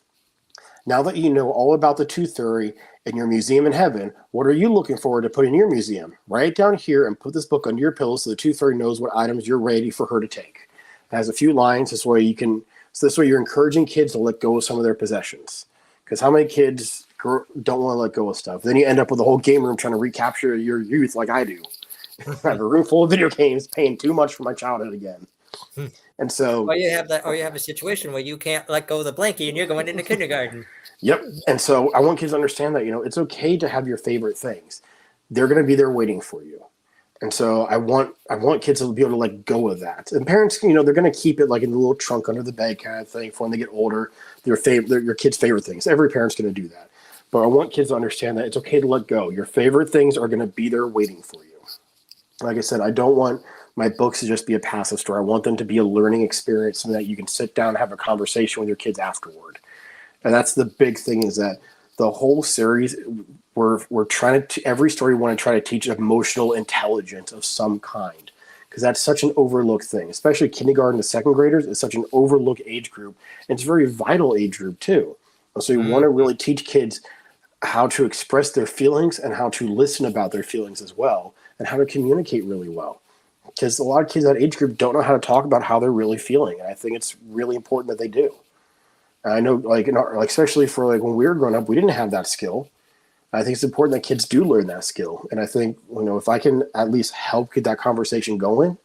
D: Now that you know all about the tooth fairy in your museum in heaven, what are you looking forward to putting in your museum? Write it down here and put this book under your pillow so the tooth fairy knows what items you're ready for her to take. It has a few lines. This way you're encouraging kids to let go of some of their possessions. Because how many kids don't want to let go of stuff? Then you end up with a whole game room trying to recapture your youth like I do. I have a room full of video games, paying too much for my childhood again. And so,
A: or you have a situation where you can't let go of the blankie and you're going into kindergarten.
D: Yep. And so I want kids to understand that, it's okay to have your favorite things. They're going to be there waiting for you. And so I want kids to be able to let go of that. And parents, they're going to keep it like in the little trunk under the bed kind of thing for when they get older. Your kids' favorite things. Every parent's going to do that. But I want kids to understand that it's okay to let go. Your favorite things are going to be there waiting for you. Like I said, I don't want my books to just be a passive story. I want them to be a learning experience so that you can sit down and have a conversation with your kids afterward. And that's the big thing, is that the whole series, we're trying to, every story we want to try to teach emotional intelligence of some kind, because that's such an overlooked thing, especially kindergarten to second graders is such an overlooked age group. And it's a very vital age group too. So you want to really teach kids how to express their feelings and how to listen about their feelings as well, and how to communicate really well. Because a lot of kids that age group don't know how to talk about how they're really feeling. And I think it's really important that they do. And I know, especially for when we were growing up, we didn't have that skill. I think it's important that kids do learn that skill. And I think, if I can at least help get that conversation going,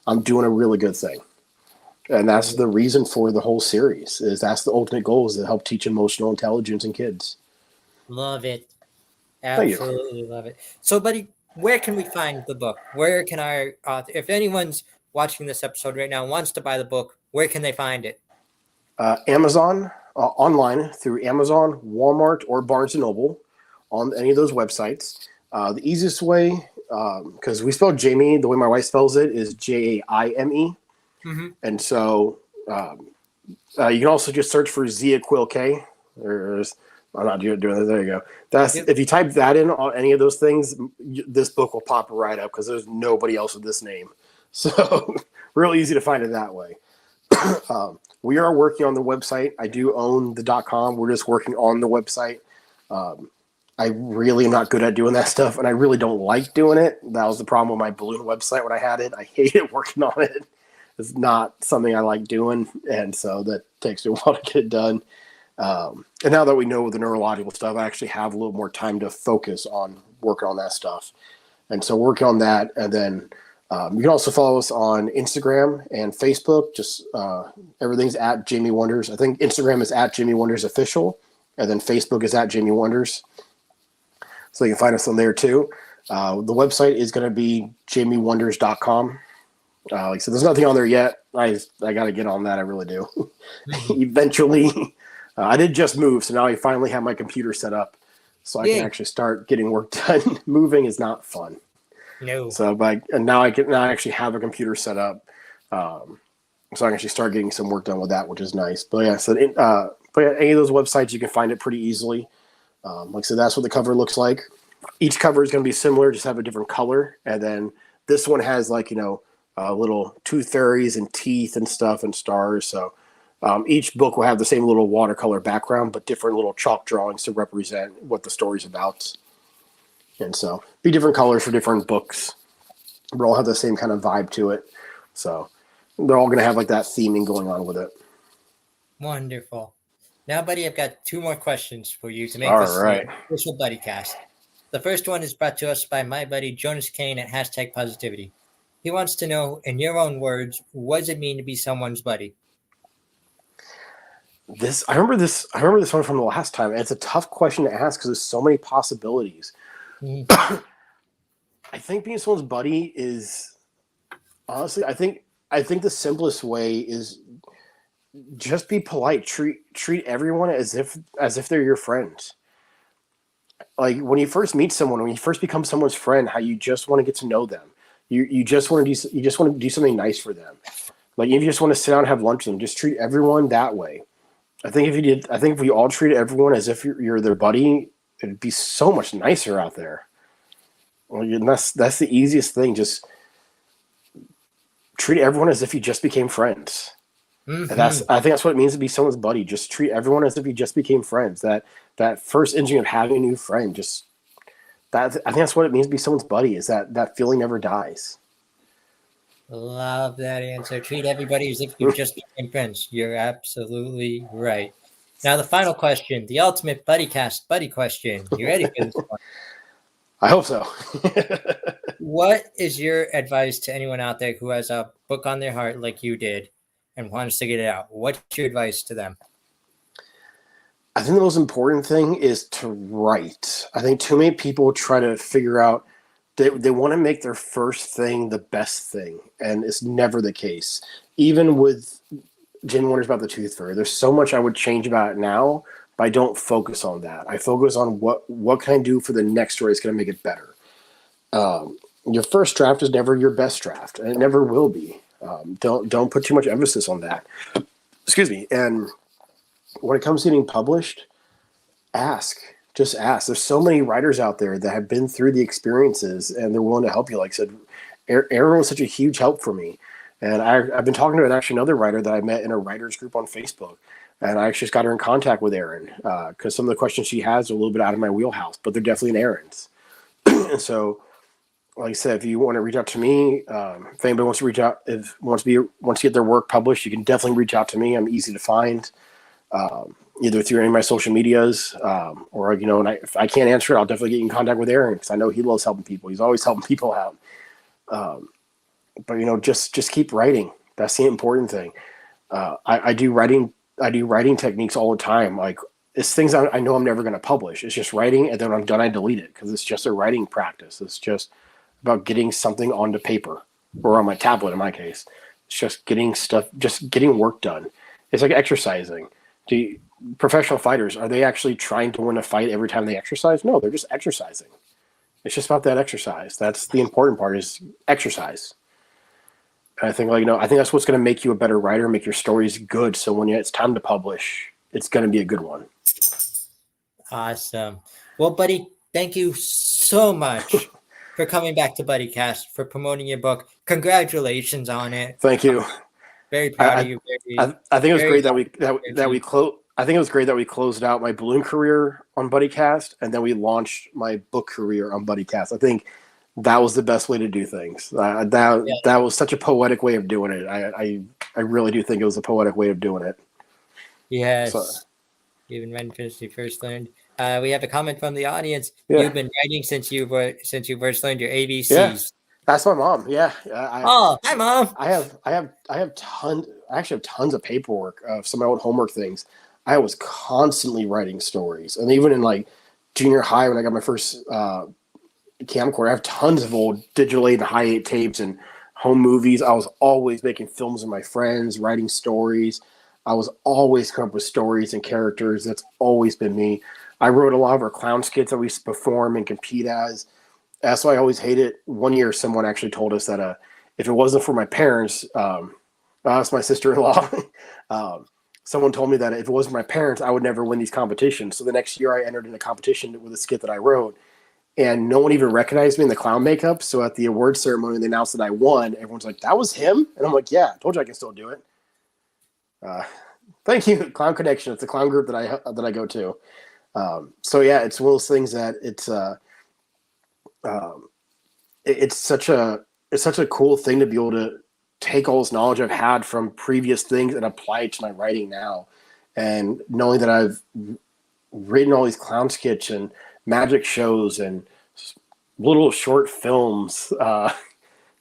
D: I'm doing a really good thing. And that's the reason for the whole series, is that's the ultimate goal, is to help teach emotional intelligence in kids.
A: Love it. Absolutely love it. So, buddy, where can we find the book? Where can if anyone's watching this episode right now and wants to buy the book, where can they find it?
D: Amazon, online through Amazon, Walmart, or Barnes & Noble, on any of those websites. The easiest way, because we spell Jaime, the way my wife spells it is Jaime. Mm-hmm. And so you can also just search for Zia Quill Kay. I'm not doing that. There you go. If you type that in on any of those things, this book will pop right up, because there's nobody else with this name. So real easy to find it that way. We are working on the website. I do own the .com. We're just working on the website. I really am not good at doing that stuff, and I really don't like doing it. That was the problem with my balloon website when I had it. I hated working on it. It's not something I like doing, and so that takes me a while to get it done. And now that we know the neurological stuff, I actually have a little more time to focus on working on that stuff. And so working on that, and then you can also follow us on Instagram and Facebook. Just everything's at Jaime Wonders. I think Instagram is at Jaime Wonders Official, and then Facebook is at Jaime Wonders. So you can find us on there too. The website is going to be JamieWonders.com. So there's nothing on there yet. I got to get on that. I really do. Eventually. I did just move, so now I finally have my computer set up, so I can actually start getting work done. Moving is not fun.
A: No.
D: So, now I actually have a computer set up, so I can actually start getting some work done with that, which is nice. But yeah, any of those websites you can find it pretty easily. Like I said, that's what the cover looks like. Each cover is going to be similar, just have a different color, and then this one has little tooth fairies and teeth and stuff and stars. So. Each book will have the same little watercolor background, but different little chalk drawings to represent what the story's about. And so, be different colors for different books, but all have the same kind of vibe to it. So, they're all going to have that theming going on with it.
A: Wonderful. Now, buddy, I've got two more questions for you to make
D: all
A: this
D: right.
A: official Buddycast. The first one is brought to us by my buddy Jonas Kane at #Positivity. He wants to know, in your own words, what does it mean to be someone's buddy?
D: I remember this one from the last time, and it's a tough question to ask because there's so many possibilities. I think being someone's buddy is, honestly, I think the simplest way is just be polite. Treat everyone as if they're your friends. Like when you first meet someone, when you first become someone's friend, how you just want to get to know them. You just want to do something nice for them. Like if you just want to sit down and have lunch with them, just treat everyone that way. I think if we all treat everyone as if you're their buddy, it'd be so much nicer out there. Well, that's the easiest thing. Just treat everyone as if you just became friends. And I think that's what it means to be someone's buddy. Just treat everyone as if you just became friends. That first instinct of having a new friend, I think that's what it means to be someone's buddy. Is that feeling never dies.
A: Love that answer. Treat everybody as if you just became friends. You're absolutely right. Now, the final question, the ultimate Buddycast buddy question. You ready for this one?
D: I hope so.
A: What is your advice to anyone out there who has a book on their heart like you did and wants to get it out? What's your advice to them?
D: I think the most important thing is to write. I think too many people try to figure out, they want to make their first thing the best thing, and it's never the case. Even with Jaime Wonders about the Tooth Fairy, there's so much I would change about it now, but I don't focus on that. I focus on what can I do for the next story that's going to make it better. Your first draft is never your best draft, and it never will be. Don't put too much emphasis on that. Excuse me. And when it comes to getting published, just ask. There's so many writers out there that have been through the experiences, and they're willing to help you. Like I said, Aaron was such a huge help for me. And I've been talking to actually another writer that I met in a writers group on Facebook. And I actually just got her in contact with Aaron because some of the questions she has are a little bit out of my wheelhouse, but they're definitely in Aaron's. And so, like I said, if you want to reach out to me, if anybody wants to reach out, wants to get their work published, you can definitely reach out to me. I'm easy to find, either through any of my social medias, or if I can't answer it, I'll definitely get you in contact with Aaron because I know he loves helping people. He's always helping people out. But just keep writing. That's the important thing. I do writing techniques all the time. Like it's things I know I'm never going to publish. It's just writing, and then when I'm done, I delete it because it's just a writing practice. It's just about getting something onto paper or on my tablet in my case. It's just getting work done. It's like exercising. Professional fighters, are they actually trying to win a fight every time they exercise? No, they're just exercising. It's just about that exercise. That's the important part, is exercise. And I think I think that's what's going to make you a better writer, make your stories good. So when it's time to publish, it's going to be a good one.
A: Awesome. Well, buddy, thank you so much for coming back to Buddycast, for promoting your book. Congratulations on it.
D: Thank you.
A: Very proud of you.
D: I think it was great that we closed. I think it was great that we closed out my balloon career on Buddycast, and then we launched my book career on Buddycast. I think that was the best way to do things. That was such a poetic way of doing it. I really do think it was a poetic way of doing it.
A: Yes. So, even when you first learned. We have a comment from the audience.
D: Yeah.
A: You've been writing since you first learned your ABCs.
D: Yeah. That's my mom. Yeah.
A: Hi, Mom.
D: I have tons of paperwork of some of my old homework things. I was constantly writing stories, and even in like junior high when I got my first camcorder, I have tons of old digital 8 and high 8 tapes and home movies. I was always making films with my friends, writing stories. I was always coming up with stories and characters. That's always been me. I wrote a lot of our clown skits that we used to perform and compete as. That's why I always hated it. One year, someone actually told us that if it wasn't for my parents, that's my sister-in-law. Someone told me that if it wasn't for my parents, I would never win these competitions. So the next year, I entered in a competition with a skit that I wrote, and no one even recognized me in the clown makeup. So at the award ceremony, they announced that I won. Everyone's like, "That was him?" And I'm like, "Yeah, I told you I can still do it." Thank you, Clown Connection. It's a clown group that I go to. So yeah, it's one of those things that it's such a cool thing to be able to take all this knowledge I've had from previous things and apply it to my writing now. And knowing that I've written all these clown skits and magic shows and little short films,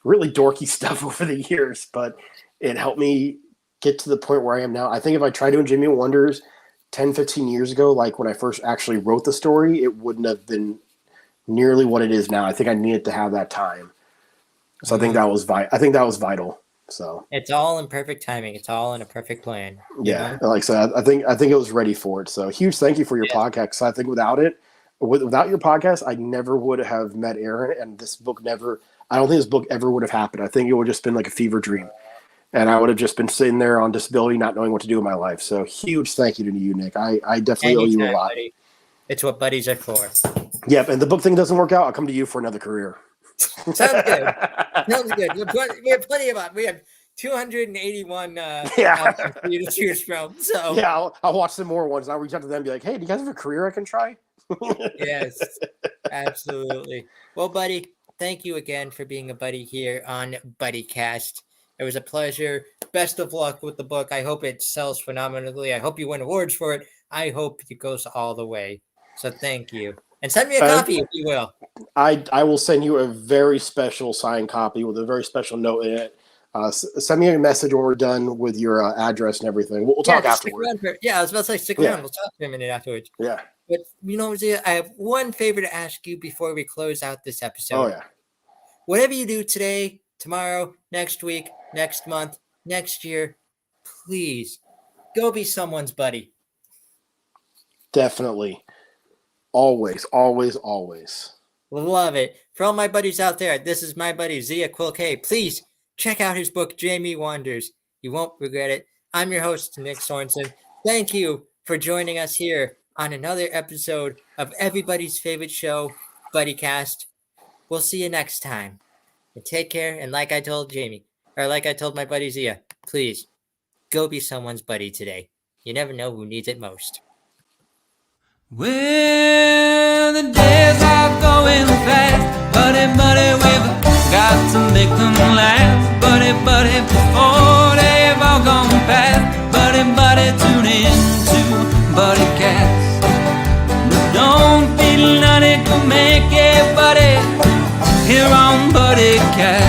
D: really dorky stuff over the years, but it helped me get to the point where I am now. I think if I tried doing Jaime Wonders 10, 15 years ago, like when I first actually wrote the story, it wouldn't have been nearly what it is now. I think I needed to have that time. So I think that was vital. So
A: it's all in perfect timing. It's all in a perfect plan.
D: Yeah. Like I said, I think it was ready for it. So huge thank you for your podcast. So I think without your podcast, I never would have met Aaron, and I don't think this book ever would have happened. I think it would have just been like a fever dream. And I would have just been sitting there on disability, not knowing what to do with my life. So huge thank you to you, Nick. I definitely owe you a lot.
A: Buddy. It's what buddies are for.
D: Yep. And the book thing doesn't work out, I'll come to you for another career.
A: Sounds good. We have plenty of them. 281
D: Yeah.
A: options for you to choose from. So
D: Yeah, I'll watch some more ones. I'll reach out to them and be like, hey, do you guys have a career I can try?
A: yes, absolutely. Well, buddy, thank you again for being a buddy here on Buddycast. It was a pleasure. Best of luck with the book. I hope it sells phenomenally. I hope you win awards for it. I hope it goes all the way. So thank you. And send me a copy if you will.
D: I will send you a very special signed copy with a very special note in it. Send me a message when we're done with your address and everything. We'll talk afterwards.
A: I was about to say stick around. We'll talk for a minute afterwards.
D: Yeah.
A: But Zia, I have one favor to ask you before we close out this episode.
D: Oh, yeah.
A: Whatever you do today, tomorrow, next week, next month, next year, please go be someone's buddy.
D: Definitely. Always, always, always.
A: Love it. For all my buddies out there, this is my buddy Zia Quill Kay. Please check out his book, Jaime Wonders. You won't regret it. I'm your host, Nick Sorensen. Thank you for joining us here on another episode of everybody's favorite show, Buddycast. We'll see you next time. And take care. And like I told my buddy Zia, please go be someone's buddy today. You never know who needs it most.
B: Well, the days are going fast, buddy, we've got to make them last, buddy, before they've all gone past, buddy, tune in to Buddycast. Don't be none, go make it, buddy, here on Buddycast.